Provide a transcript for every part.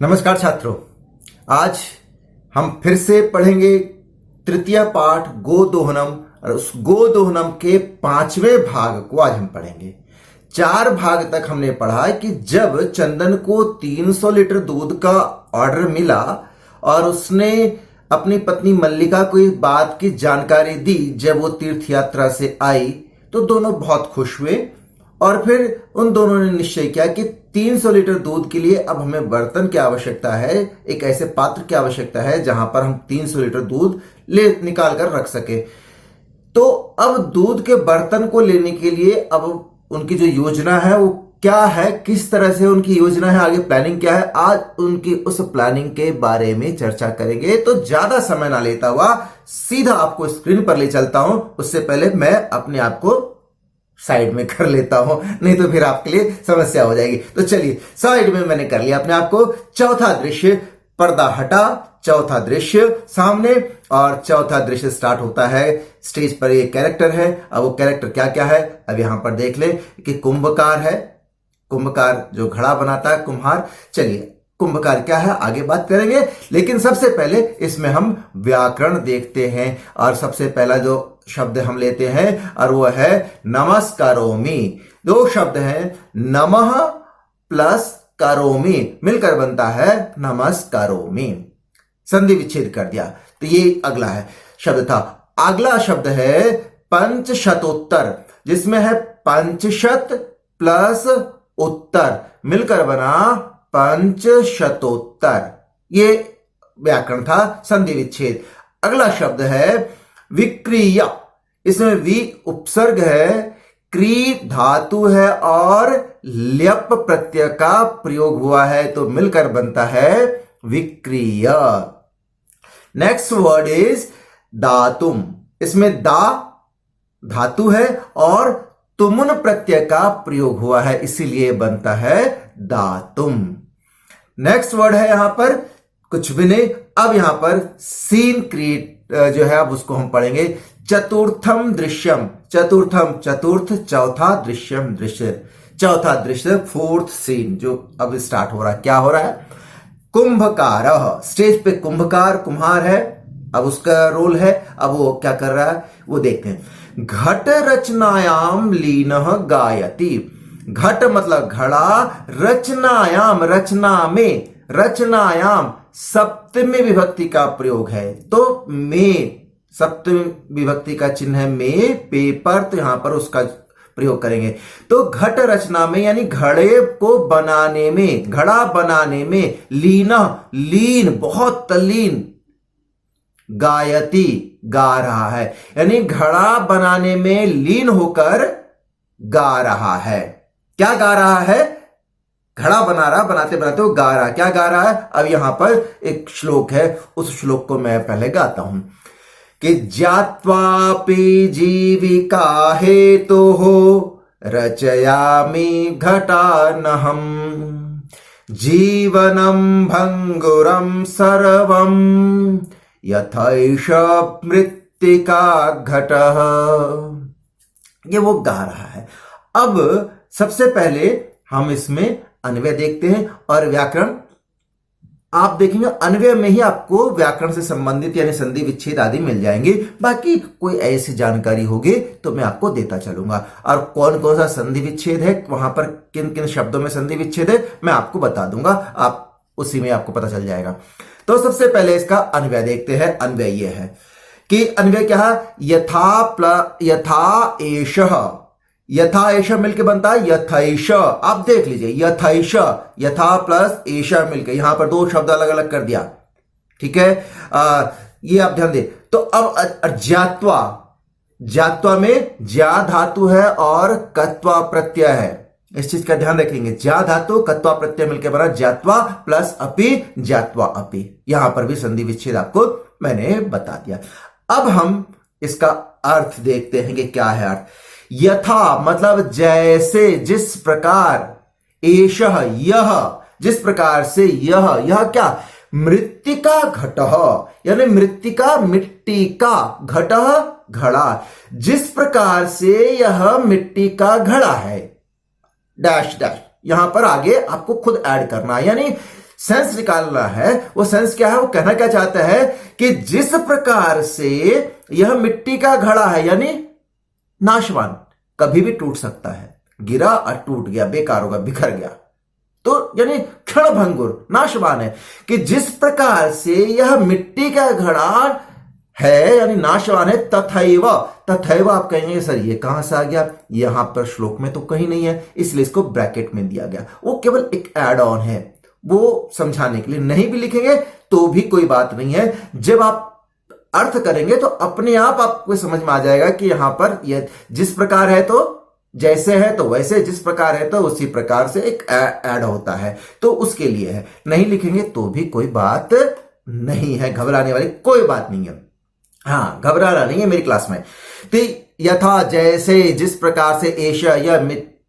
नमस्कार छात्रों। आज हम फिर से पढ़ेंगे तृतीय पाठ गोदोहनम और उस गोदोहनम के 5वें भाग को आज हम पढ़ेंगे। 4 भाग तक हमने पढ़ा कि जब चंदन को 300 लीटर दूध का ऑर्डर मिला और उसने अपनी पत्नी मल्लिका को इस बात की जानकारी दी, जब वो तीर्थ यात्रा से आई तो दोनों बहुत खुश हुए और फिर उन दोनों ने निश्चय किया कि 300 लीटर दूध के लिए अब हमें बर्तन की आवश्यकता है, एक ऐसे पात्र की आवश्यकता है जहां पर हम 300 लीटर दूध ले निकाल कर रख सके। तो अब दूध के बर्तन को लेने के लिए अब उनकी जो योजना है वो क्या है, किस तरह से उनकी योजना है, आगे प्लानिंग क्या है, आज उनकी उस प्लानिंग के बारे में चर्चा करेंगे। तो ज्यादा समय ना लेता हुआ सीधा आपको स्क्रीन पर ले चलता हूं। उससे पहले मैं अपने आप को साइड में कर लेता हूं, नहीं तो फिर आपके लिए समस्या हो जाएगी। तो चलिए, साइड में मैंने कर लिया अपने आप को। चौथा दृश्य, पर्दा हटा, चौथा दृश्य सामने और चौथा दृश्य स्टार्ट होता है। स्टेज पर एक कैरेक्टर है। अब वो कैरेक्टर क्या क्या है अब यहां पर देख लें कि कुंभकार है, कुंभकार जो घड़ा बनाता है, कुम्हार। चलिए, कुंभकार क्या है आगे बात करेंगे, लेकिन सबसे पहले इसमें हम व्याकरण देखते हैं और सबसे पहला जो शब्द हम लेते हैं और वो है नमस्कारोमि। 2 शब्द हैं, नमः प्लस करोमि, मिलकर बनता है नमस्कारोमि। संधि विच्छेद कर दिया तो ये अगला है शब्द था। अगला शब्द है पंचशतोत्तर, जिसमें है पंचशत प्लस उत्तर, मिलकर बना पंचशतोत्तर। ये व्याकरण था, संधि विच्छेद। अगला शब्द है विक्रिया, इसमें वि उपसर्ग है, क्री धातु है और ल्यप प्रत्यय का प्रयोग हुआ है, तो मिलकर बनता है विक्रिय। नेक्स्ट वर्ड इज दातुम, इसमें दा धातु है और तुमुन प्रत्यय का प्रयोग हुआ है, इसीलिए बनता है दातुम। नेक्स्ट वर्ड है यहां पर कुछ भी नहीं। अब यहां पर सीन क्रिएट जो है अब उसको हम पढ़ेंगे। चतुर्थम दृश्यम, चतुर्थम चतुर्थ, चौथा दृश्यम दृश्य, चौथा दृश्य, फोर्थ सीन जो अब स्टार्ट हो रहा है। क्या हो रहा है? कुंभकार, स्टेज पे कुंभकार कुम्हार है, अब उसका रोल है। अब वो क्या कर रहा है वो देखते हैं। घट रचनायाम लीनः गायति, घट मतलब घड़ा, रचनायाम रचना में, रचनायाम सप्तमी विभक्ति का प्रयोग है, तो में सप्तमी विभक्ति का चिन्ह है में, पेपर, तो यहां पर उसका प्रयोग करेंगे। तो घट रचना में यानी घड़े को बनाने में, घड़ा बनाने में, लीन लीन बहुत तल्लीन, गायति गा रहा है, यानी घड़ा बनाने में लीन होकर गा रहा है। क्या गा रहा है? घड़ा बना रहा, बनाते बनाते वो गा रहा। क्या गा रहा है? अब यहां पर एक श्लोक है, उस श्लोक को मैं पहले गाता हूं कि ज्ञात्वापि जीविका हेतुः रचयामि घटानहम्, जीवनं भंगुरं सर्वं यथैष मृत्तिका घटः। ये वो गा रहा है। अब सबसे पहले हम इसमें अन्वय देखते हैं और व्याकरण आप देखेंगे, अन्वय में ही आपको व्याकरण से संबंधित यानी संधि विच्छेद आदि मिल जाएंगे। बाकी कोई ऐसी जानकारी होगी तो मैं आपको देता चलूंगा, और कौन कौन सा संधि विच्छेद है, वहां पर किन किन शब्दों में संधि विच्छेद है, मैं आपको बता दूंगा, आप उसी में आपको पता चल जाएगा। तो सबसे पहले इसका अन्वय देखते हैं। अन्वय यह है कि अन्वय क्या है? यथा एषः, यथा एषा मिलके बनता है यथैष। आप देख लीजिए, यथैष, यथा प्लस एषा मिलके, यहां पर 2 शब्द अलग अलग कर दिया, ठीक है। ये आप ध्यान दें। तो अब ज्ञात्वा, ज्ञात्वा में ज्या धातु है और कत्वा प्रत्यय है, इस चीज का ध्यान रखेंगे। ज्या धातु कत्वा प्रत्यय मिलकर बना ज्ञात्वा प्लस अपि, ज्ञात्वा अपि। यहां पर भी संधि विच्छेद आपको मैंने बता दिया। अब हम इसका अर्थ देखते हैं कि क्या है अर्थ। यथा मतलब जैसे, जिस प्रकार, एषः यह, जिस प्रकार से, यह क्या? मृत्तिका घटः, यानी मृत्तिका मिट्टी का, घटः घड़ा, जिस प्रकार से यह मिट्टी का घड़ा है, डैश डैश। यहां पर आगे आपको खुद ऐड करना है, यानी सेंस निकालना है। वो सेंस क्या है, वो कहना क्या चाहता है कि जिस प्रकार से यह मिट्टी का घड़ा है, यानी नाशवान, कभी भी टूट सकता है, गिरा और टूट गया, बेकार होगा, बिखर गया, तो यानी क्षण भंगुर, नाशवान है, कि जिस प्रकार से यह मिट्टी का घड़ा है यानी नाशवान है, तथैव, तथैव आप कहेंगे सर ये कहां से आ गया, यहां पर श्लोक में तो कहीं नहीं है, इसलिए इसको ब्रैकेट में दिया गया। वो केवल एक एड ऑन है, वो समझाने के लिए। नहीं भी लिखेंगे तो भी कोई बात नहीं है, जब आप अर्थ करेंगे तो अपने आप आपको समझ में आ जाएगा कि यहां पर यह जिस प्रकार है तो जैसे है तो वैसे, जिस प्रकार है तो उसी प्रकार से एक ऐड होता है, तो उसके लिए है। नहीं लिखेंगे तो भी कोई बात नहीं है, घबराने वाली कोई बात नहीं है। हाँ, घबराना नहीं है मेरी क्लास में। तो यथा, जैसे, जिस प्रकार से, एषा, यह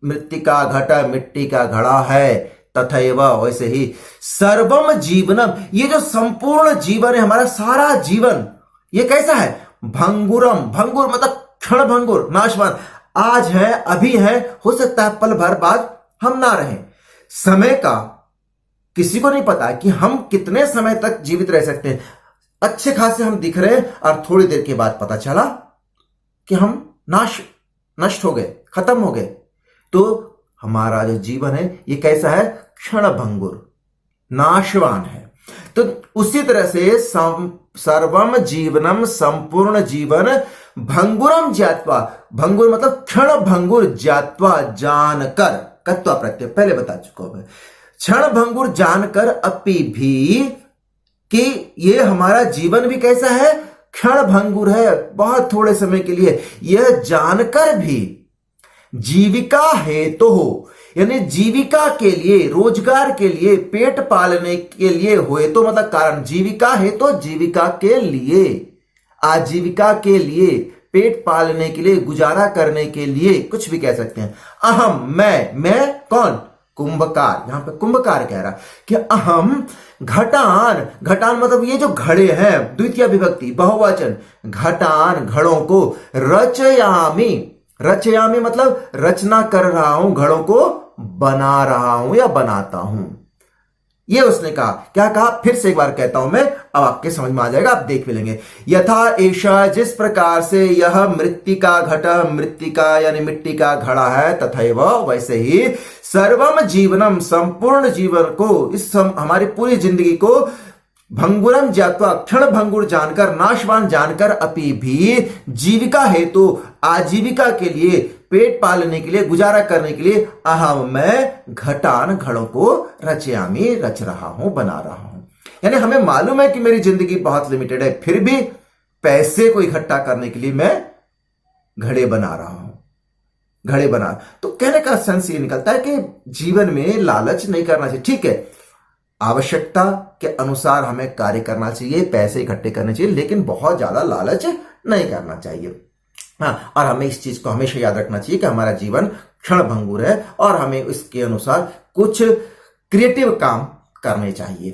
मृत्तिका घट, मिट्टी का घड़ा है, तथैव, वैसे ही, सर्वम जीवनम, ये जो संपूर्ण जीवन है, हमारा सारा जीवन, ये कैसा है, भंगुरम, भंगुर मतलब क्षण भंगुर, नाशवान, आज है, अभी है, हो सकता है पल भर बाद हम ना रहें। समय का किसी को नहीं पता कि हम कितने समय तक जीवित रह सकते हैं। अच्छे खासे हम दिख रहे हैं और थोड़ी देर के बाद पता चला कि हम नष्ट हो गए, खत्म हो गए। तो हमारा जो जीवन है ये कैसा है, क्षण भंगुर, नाशवान है। तो उसी तरह से सर्वम जीवनम, संपूर्ण जीवन, भंगुरम ज्ञात्वा, भंगुर मतलब क्षण भंगुर, ज्ञात्वा जानकर, कत्वा प्रत्यय पहले बता चुका हूं मैं, क्षण भंगुर जानकर, अपि भी, कि ये हमारा जीवन भी कैसा है, क्षण भंगुर है, बहुत थोड़े समय के लिए, यह जानकर भी जीविका हेतु हो, यानी जीविका के लिए, रोजगार के लिए, पेट पालने के लिए, हुए तो मतलब कारण, जीविका हेतु, जीविका के लिए, आजीविका के लिए, पेट पालने के लिए, गुजारा करने के लिए, कुछ भी कह सकते हैं। अहम, मैं कौन, कुंभकार, यहां पे कुंभकार कह रहा कि अहम घटान, घटान मतलब ये जो घड़े हैं, द्वितीय विभक्ति, बहुवचन, घटान, घड़ों को, रचयामी, रचयामी मतलब रचना कर रहा हूं, घड़ों को बना रहा हूं या बनाता हूं। ये उसने कहा, क्या कहा, फिर से एक बार कहता हूं मैं, अब आपके समझ में आ जाएगा, आप देख भी लेंगे। यथा एषा, जिस प्रकार से यह मृत्तिका घट, मृत्तिका यानी मिट्टी का घड़ा है, तथैव, वैसे ही, सर्वम जीवनम, संपूर्ण जीवन को, इस हमारी पूरी जिंदगी को, भंगुरम ज्ञात्वा, क्षण भंगुर जानकर, नाशवान जानकर, अपि भी, जीविका हेतु, आजीविका के लिए, पेट पालने के लिए, गुजारा करने के लिए, अहम, मैं घटान, घड़ों को, रचयामी, रच रहा हूं, बना रहा हूं। यानी हमें मालूम है कि मेरी जिंदगी बहुत लिमिटेड है, फिर भी पैसे को इकट्ठा करने के लिए मैं घड़े बना रहा हूं, घड़े बना। तो कहने का सेंस ये निकलता है कि जीवन में लालच नहीं करना चाहिए। ठीक है, आवश्यकता के अनुसार हमें कार्य करना चाहिए, पैसे इकट्ठे करने चाहिए, लेकिन बहुत ज्यादा लालच नहीं करना चाहिए। हाँ, और हमें इस चीज को हमेशा याद रखना चाहिए कि हमारा जीवन क्षण भंगुर है और हमें इसके अनुसार कुछ क्रिएटिव काम करने चाहिए,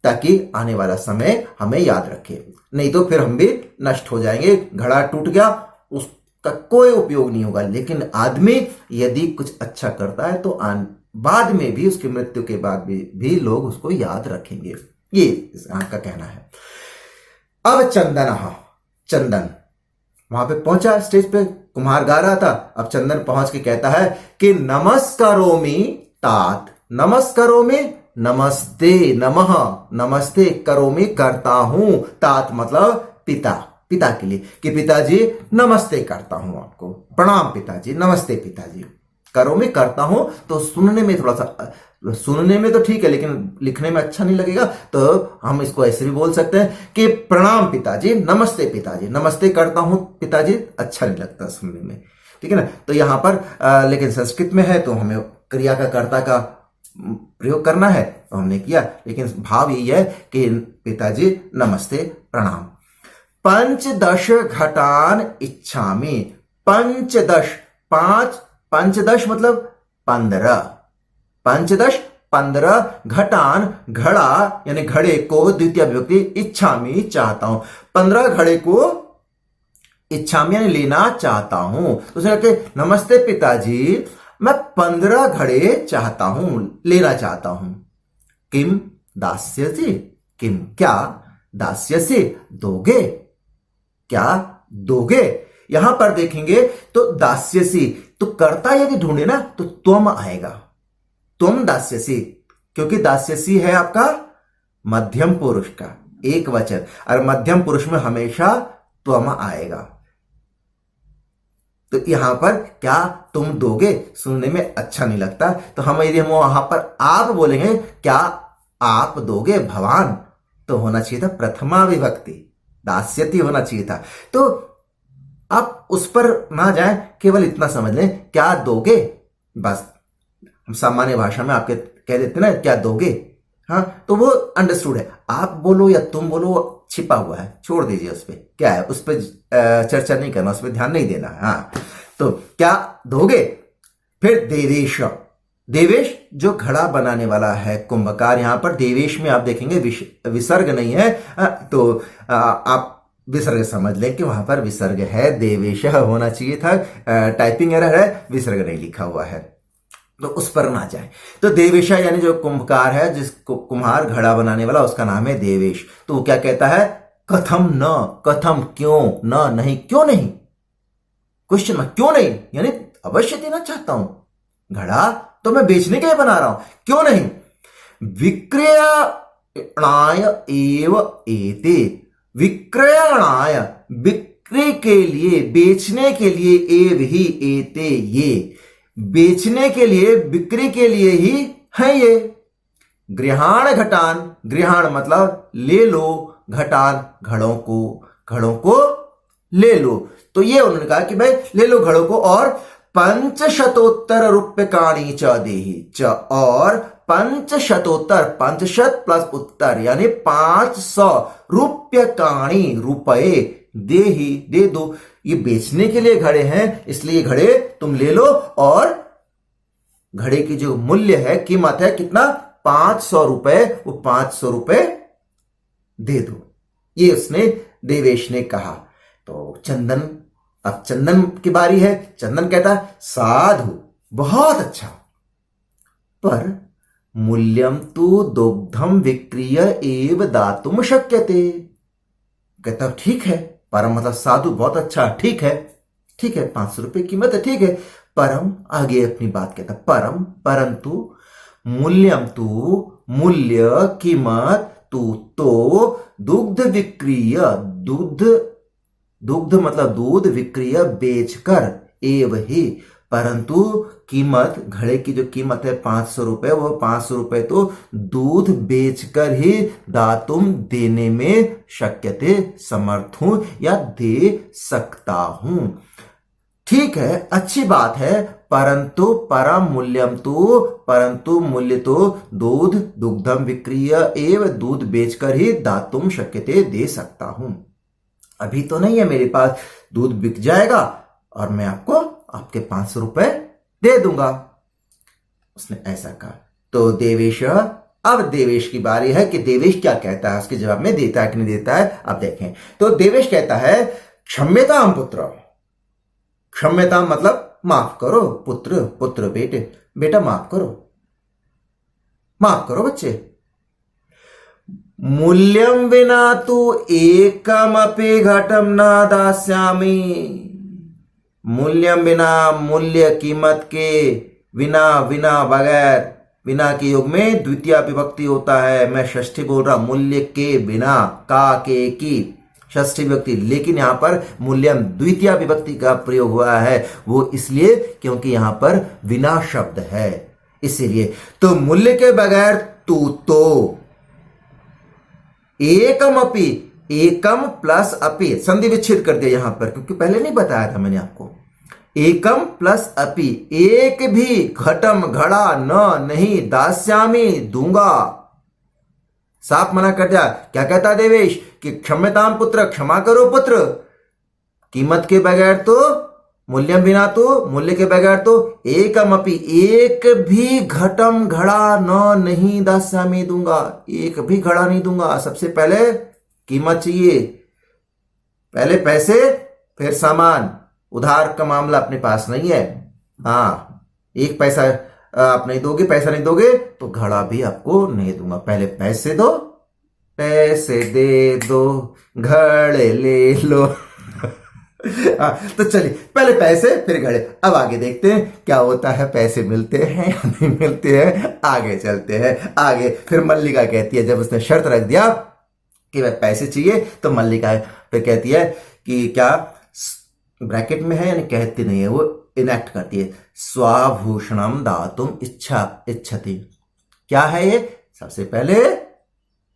ताकि आने वाला समय हमें याद रखे। नहीं तो फिर हम भी नष्ट हो जाएंगे, घड़ा टूट गया, उसका कोई उपयोग नहीं होगा। लेकिन आदमी यदि कुछ अच्छा करता है तो बाद में भी, उसकी मृत्यु के बाद भी लोग उसको याद रखेंगे, ये का कहना है। अब चंदन, चंदन वहां पे पहुंचा, स्टेज पे कुम्हार गा रहा था, अब चंदन पहुंच के कहता है कि नमस्करोमि तात, नमस्करोमि, नमस्ते, नमः, नमस्ते, करोमि, करता हूं, तात मतलब पिता, पिता के लिए, कि पिताजी नमस्ते करता हूं आपको, प्रणाम पिताजी, नमस्ते पिताजी, करोमि, करता हूं। तो सुनने में थोड़ा सा, सुनने में तो ठीक है लेकिन लिखने में अच्छा नहीं लगेगा, तो हम इसको ऐसे भी बोल सकते हैं कि प्रणाम पिताजी, नमस्ते पिताजी, नमस्ते करता हूं पिताजी, अच्छा नहीं लगता सुनने में, ठीक है ना। तो यहां पर लेकिन संस्कृत में है तो हमें क्रिया का, कर्ता का प्रयोग करना है, तो हमने किया, लेकिन भाव यही है कि पिताजी नमस्ते, प्रणाम। पंचदश घटान इच्छामि, पंचदश, पांच, पंचदश मतलब 15, पंचदश 15, घटान घड़ा यानी घड़े को, द्वितीय विभक्ति, इच्छामि चाहता हूं, 15 घड़े को इच्छामि यानी लेना चाहता हूं। तो उसे कहते नमस्ते पिताजी, मैं 15 घड़े चाहता हूं, लेना चाहता हूं। किम दास्यसि, किम क्या, दास्यसि दोगे, क्या दोगे। यहां पर देखेंगे तो दास्यसि, तो कर्ता यदि ढूंढे ना तो त्वम आएगा, त्वम दास्यसि, क्योंकि दास्यसि है आपका मध्यम पुरुष का एक वचन, और मध्यम पुरुष में हमेशा त्वम आएगा। तो यहां पर क्या तुम दोगे सुनने में अच्छा नहीं लगता, तो हम यदि हम वहां पर आप बोलेंगे क्या आप दोगे भवान, तो होना चाहिए था प्रथमा विभक्ति, दास्यति होना चाहिए था। तो आप उस पर ना जाए, केवल इतना समझ लें क्या दोगे, बस हम सामान्य भाषा में आपके कह देते ना क्या दोगे, हाँ तो वो अंडरस्टूड है। आप बोलो या तुम बोलो छिपा हुआ है, छोड़ दीजिए उस पर, क्या है उस पर चर्चा नहीं करना, उस पर ध्यान नहीं देना। हाँ तो क्या दोगे। फिर देवेश, देवेश जो घड़ा बनाने वाला है कुंभकार, यहां पर देवेश में आप देखेंगे विसर्ग नहीं है, तो आप विसर्ग समझ लें कि वहां पर विसर्ग है, देवेश होना चाहिए था, टाइपिंग एरर है, विसर्ग नहीं लिखा हुआ है, तो उस पर ना जाए। तो देवेशा यानी जो कुंभकार है, जिसको कुम्हार घड़ा बनाने वाला, उसका नाम है देवेश। तो वो क्या कहता है, कथम न, कथम क्यों, न नहीं, क्यों नहीं, क्वेश्चन में क्यों नहीं, यानी अवश्य देना चाहता हूं, घड़ा तो मैं बेचने के लिए बना रहा हूं, क्यों नहीं। विक्रयणाय एव एते, विक्रयणाय बिक्री के लिए, बेचने के लिए, एव ही एते ये, बेचने के लिए बिक्री के लिए ही है ये। गृहाण घटान, गृहाण मतलब ले लो, घटान घड़ों को, घड़ों को ले लो। तो ये उन्होंने कहा कि भाई ले लो घड़ों को, और पंचशतोत्तर रूप्यकाणि च देहि च, और पंचशतोत्तर, पंचशत प्लस उत्तर यानी 500 रूप्यकाणि, रुपए, देहि दे दो। ये बेचने के लिए घड़े हैं, इसलिए घड़े तुम ले लो, और घड़े की जो मूल्य है, कीमत है कितना, 500 रुपए, वो 500 रुपए दे दो। ये उसने देवेश ने कहा। तो चंदन, अब चंदन की बारी है। चंदन कहता है साधु, बहुत अच्छा, पर मूल्यम तु दुग्धम विक्रिय एव दातुम शक्यते। कहता ठीक है, परम मतलब साधु बहुत अच्छा, ठीक है, ठीक है, 500 रुपए कीमत है, ठीक है, परम, आगे अपनी बात कहता परम, परंतु मूल्यम तु, मूल्य कीमत, तू तो दुग्ध विक्रिय, दुग्ध, दुग्ध मतलब दूध, विक्रिय बेचकर, एव ही, परंतु कीमत, घड़े की जो कीमत है 500 रुपए, वो 500 रुपए तो दूध बेचकर ही दातुम देने में शक्यते, समर्थ हूं या दे सकता हूं। ठीक है, अच्छी बात है, परंतु परम मूल्यम तो, परंतु मूल्य तो दूध, दुग्धम विक्रिय एव, दूध बेचकर ही दातुम शक्यते, दे सकता हूं। अभी तो नहीं है मेरे पास, दूध बिक जाएगा और मैं आपको आपके 500 रुपए दे दूंगा। उसने ऐसा कहा। तो देवेश, अब देवेश की बारी है कि देवेश क्या कहता है, उसके जवाब में देता है कि नहीं देता है, अब देखें। तो देवेश कहता है क्षम्यताम पुत्र, क्षम्यताम मतलब माफ करो, पुत्र, पुत्र बेटे, बेटा माफ करो, माफ करो बच्चे। मूल्यम विना तु एकमपि घटम न दास्यामि, मूल्यम बिना, मूल्य कीमत के बिना, बिना बगैर, बिना के योग में द्वितीय विभक्ति होता है, मैं षष्ठी बोल रहा, मूल्य के बिना, का के की षष्ठी विभक्ति, लेकिन यहां पर मूल्यम द्वितीय विभक्ति का प्रयोग हुआ है, वो इसलिए क्योंकि यहां पर बिना शब्द है, इसीलिए। तो मूल्य के बगैर तू तो, एकम अपि, एकम प्लस अपि, संधि विच्छेद कर दिया यहां पर, क्योंकि पहले नहीं बताया था मैंने आपको। एकम प्लस अपि, एक भी, घटम घड़ा, न नहीं, दास्यामी दूंगा, साफ मना कर दिया। क्या कहता देवेश कि क्षम्यताम पुत्र, क्षमा करो पुत्र, कीमत के बगैर तो, मूल्यम बिना तो, मूल्य के बगैर तो, एकम अपि, एक भी घटम घड़ा, न नहीं, दास्यामी दूंगा, एक भी घड़ा नहीं दूंगा। सबसे पहले कीमत चाहिए, पहले पैसे फिर सामान, उधार का मामला अपने पास नहीं है। हाँ, एक पैसा आप नहीं दोगे, पैसा नहीं दोगे तो घड़ा भी आपको नहीं दूंगा। पहले पैसे दो, पैसे दे दो, घड़े ले लो। तो चलिए, पहले पैसे फिर घड़े। अब आगे देखते हैं क्या होता है, पैसे मिलते हैं या नहीं मिलते हैं। आगे चलते हैं। आगे फिर मल्लिका कहती है, जब उसने शर्त रख दिया कि वह पैसे चाहिए, तो मल्लिका फिर कहती है कि क्या, ब्रैकेट में है यानी कहती नहीं है, वो इनेक्ट करती है, स्वाभूषणम दातुम इच्छति। क्या है ये? सबसे पहले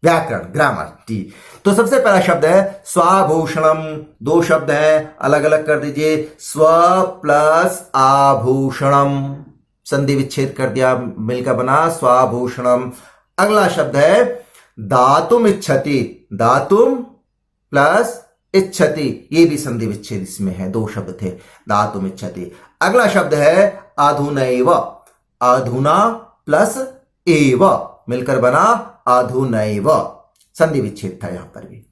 व्याकरण, ग्रामर जी। तो सबसे पहला शब्द है स्वाभूषणम। दो शब्द हैं, अलग अलग कर दीजिए, स्व प्लस आभूषणम, संधि विच्छेद कर दिया, मिलकर बना स्वाभूषणम। अगला शब्द है दातुम इच्छति, दातुम प्लस इच्छति, ये भी संधि विच्छेद इसमें है, दो शब्द थे, दातुम इच्छति। अगला शब्द है अधुनैव, अधुना प्लस एव, मिलकर बना अधुनैव, संधि विच्छेद था यहां पर भी।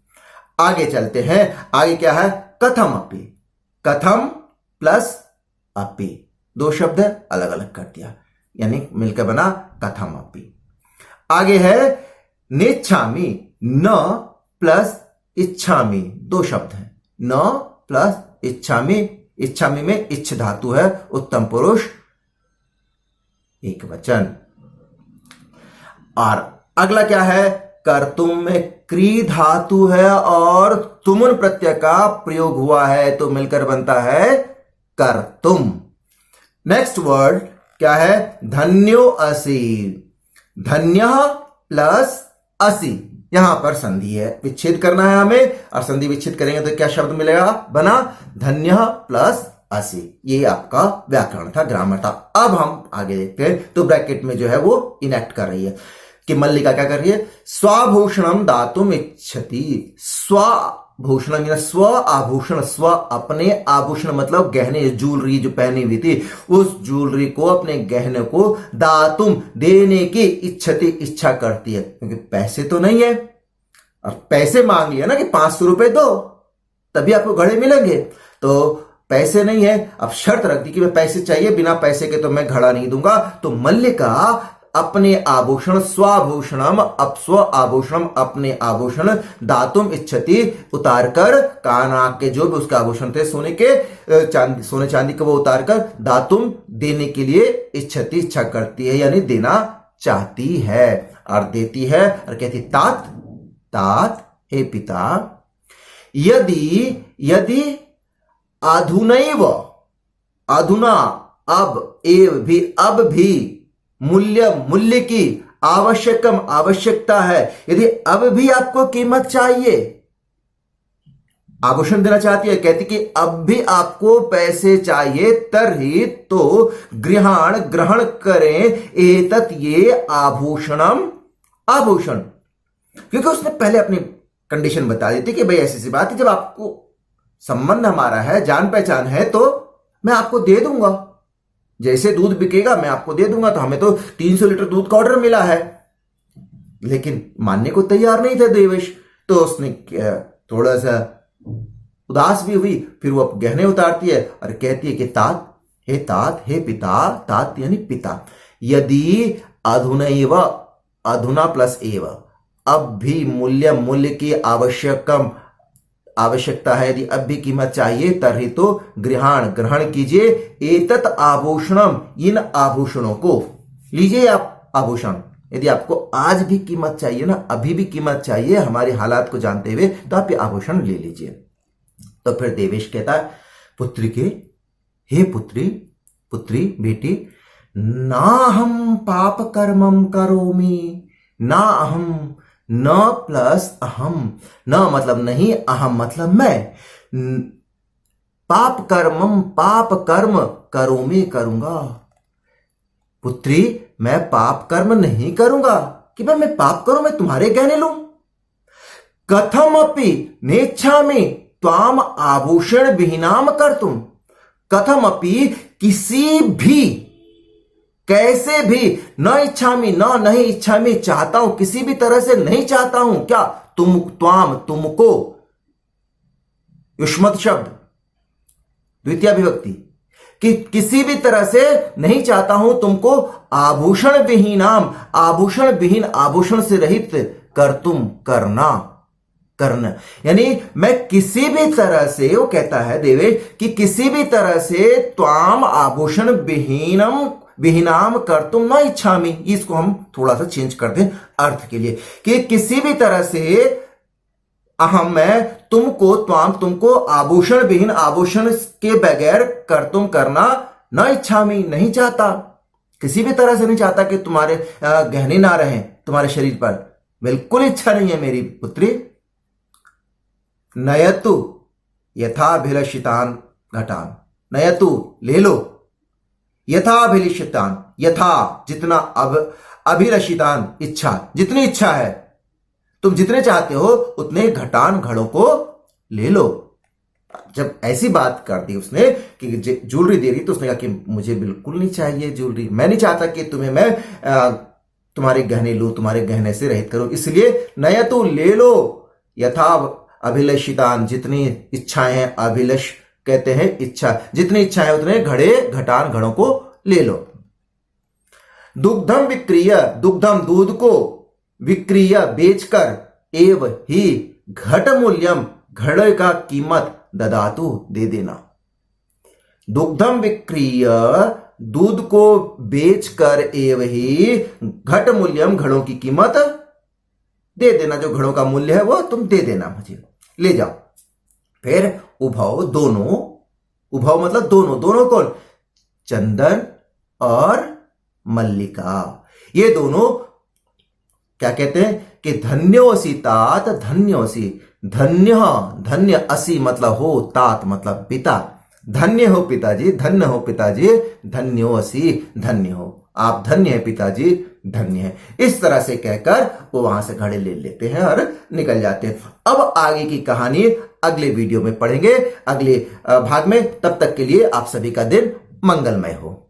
आगे चलते हैं। आगे क्या है? कथम अपि, कथम प्लस अपि, दो शब्द अलग अलग कर दिया, यानी मिलकर बना कथम अपि। आगे है नेच्छामि, न प्लस इच्छामि, दो शब्द हैं, न प्लस इच्छामि। इच्छामि में इच्छ धातु है, उत्तम पुरुष एक वचन। और अगला क्या है? कर्तुम में क्री धातु है और तुमुन प्रत्यय का प्रयोग हुआ है, तो मिलकर बनता है कर्तुम। नेक्स्ट वर्ड क्या है? धन्यो असि, धन्य प्लस असि, यहां पर संधि है, विच्छेद करना है हमें, और संधि विच्छेद करेंगे तो क्या शब्द मिलेगा? बना धन्य प्लस असि। ये आपका व्याकरण था, ग्रामर था। अब हम आगे देखते हैं। तो ब्रैकेट में जो है वो इनेक्ट कर रही है कि मल्लिका क्या कर रही है? स्वाभूषणम दातुम इच्छति, स्वाभूषणम या स्व आभूषण, स्व अपने आभूषण मतलब गहने, ज्वेलरी जो पहनी हुई थी, उस ज्वेलरी को, अपने गहने को दातुम देने की इच्छति, इच्छा करती है, क्योंकि पैसे तो नहीं है। अब पैसे मांग लिया ना कि 500 रुपए दो तभी आपको घड़े मिलेंगे, तो पैसे नहीं है। अब शर्त रख दी कि मैं पैसे चाहिए, बिना पैसे के तो मैं घड़ा नहीं दूंगा। तो मल्लिका अपने आभूषण, स्वाभूषणम, अप स्व आभूषणम, अपने आभूषण, दातुम इच्छति, उतारकर, कान आंख के जो भी उसके आभूषण थे सोने के, चांदी, सोने चांदी के, वो उतारकर दातुम देने के लिए इच्छति, इच्छा करती है, यानी देना चाहती है, और देती है, और कहती तात, तात हे पिता, यदि अधुनैव, अधुना अब, एव भी, अब भी, मूल्य की, आवश्यकम आवश्यकता है, यदि अब भी आपको कीमत चाहिए, आभूषण देना चाहती है, कहती कि अब भी आपको पैसे चाहिए, तरही तो ग्रहण करें एतत्, ये आभूषणम, आभूषण। क्योंकि उसने पहले अपनी कंडीशन बता दी थी कि भाई ऐसी सी बात है, जब आपको संबंध हमारा है, जान पहचान है, तो मैं आपको दे दूंगा, जैसे दूध बिकेगा मैं आपको दे दूंगा। तो हमें तो 300 लीटर दूध का ऑर्डर मिला है, लेकिन मानने को तैयार नहीं थे देवेश। तो उसने थोड़ा सा उदास भी हुई, फिर वो गहने उतारती है और कहती है कि तात हे पिता, तात यानी पिता, यदि अधुनैव, अधुना प्लस एव, अब भी मूल्य की आवश्यकता है, यदि अब भी कीमत चाहिए, तरही तो ग्रहण कीजिए, एतत् आभूषणम, इन आभूषणों को लीजिए आप आभूषण। यदि आपको आज भी कीमत चाहिए ना, अभी भी कीमत चाहिए, हमारे हालात को जानते हुए, तो आप ये आभूषण ले लीजिए। तो फिर देवेश कहता है पुत्री के, हे पुत्री बेटी, ना हम पाप कर्मम करोमि, ना अहम, न प्लस अहम, न मतलब नहीं, अहम मतलब मैं, पाप कर्म करोमि, करूंगा। पुत्री मैं पाप कर्म नहीं करूंगा, कि भाई मैं पाप करूं, मैं तुम्हारे गहने लूं। कथमपि नेच्छामि त्वाम आभूषण विहीनाम कर्तुम, कथमपि किसी भी, कैसे भी, न इच्छामि, न नहीं इच्छामि, चाहता हूं, किसी भी तरह से नहीं चाहता हूं, क्या, त्वाम तुमको, युष्मत शब्द, द्वितीय विभक्ति, कि किसी भी तरह से नहीं चाहता हूं तुमको आभूषण विहीनाम, आभूषण विहीन, आभूषण से रहित कर तुम करना, करना, यानी मैं किसी भी तरह से, वो कहता है देवे कि किसी भी तरह से त्वाम आभूषण विहीनम विहीनाम कर तुम न इच्छामि। इसको हम थोड़ा सा चेंज कर दें अर्थ के लिए कि किसी भी तरह से अहम मैं तुमको, त्वाम तुमको आभूषण विहीन, आभूषण के बगैर कर तुम करना न इच्छामि, नहीं चाहता, किसी भी तरह से नहीं चाहता कि तुम्हारे गहने ना रहें तुम्हारे शरीर पर, बिल्कुल इच्छा नहीं है मेरी पुत्री। नयतु यथाभिलषितान घटान, नयतु ले लो, यथाभिलषितान, यथा जितना, अब अभिलषितान इच्छा, जितनी इच्छा है, तुम जितने चाहते हो उतने घटान घड़ों को ले लो। जब ऐसी बात कर दी उसने कि ज्वेलरी दे रही, तो उसने कहा कि मुझे बिल्कुल नहीं चाहिए ज्वेलरी, मैं नहीं चाहता कि तुम्हें मैं तुम्हारे गहने लूं, तुम्हारे गहने से रहित करूं, इसलिए नयतु ले लो, यथा अभिलषितान जितनी इच्छाएं हैं, अभिलष कहते हैं इच्छा, जितनी इच्छा है उतने घड़े घटान घड़ों को ले लो। दुग्धम विक्रिय, दुग्धम दूध को, विक्रिय बेचकर, एव ही घट मूल्यम घड़े का कीमत ददातु दे देना। दुग्धम विक्रिय दूध को बेचकर, एव ही घट मूल्यम घड़ों की कीमत दे देना, जो घड़ों का मूल्य है वो तुम दे देना, मुझे ले जाओ। फिर उभव दोनों, उभव मतलब दोनों, दोनों कौन, चंदन और मल्लिका, ये दोनों क्या कहते हैं कि धन्योसी तात धन्योसी, धन्य, धन्य असी मतलब हो, तात मतलब पिता, धन्य हो पिताजी, धन्य हो पिताजी, धन्योसी धन्य हो, आप धन्य है पिताजी, धन्य है। इस तरह से कहकर वो वहां से घड़े ले लेते हैं और निकल जाते हैं। अब आगे की कहानी अगले वीडियो में पढ़ेंगे, अगले भाग में। तब तक के लिए आप सभी का दिन मंगलमय हो।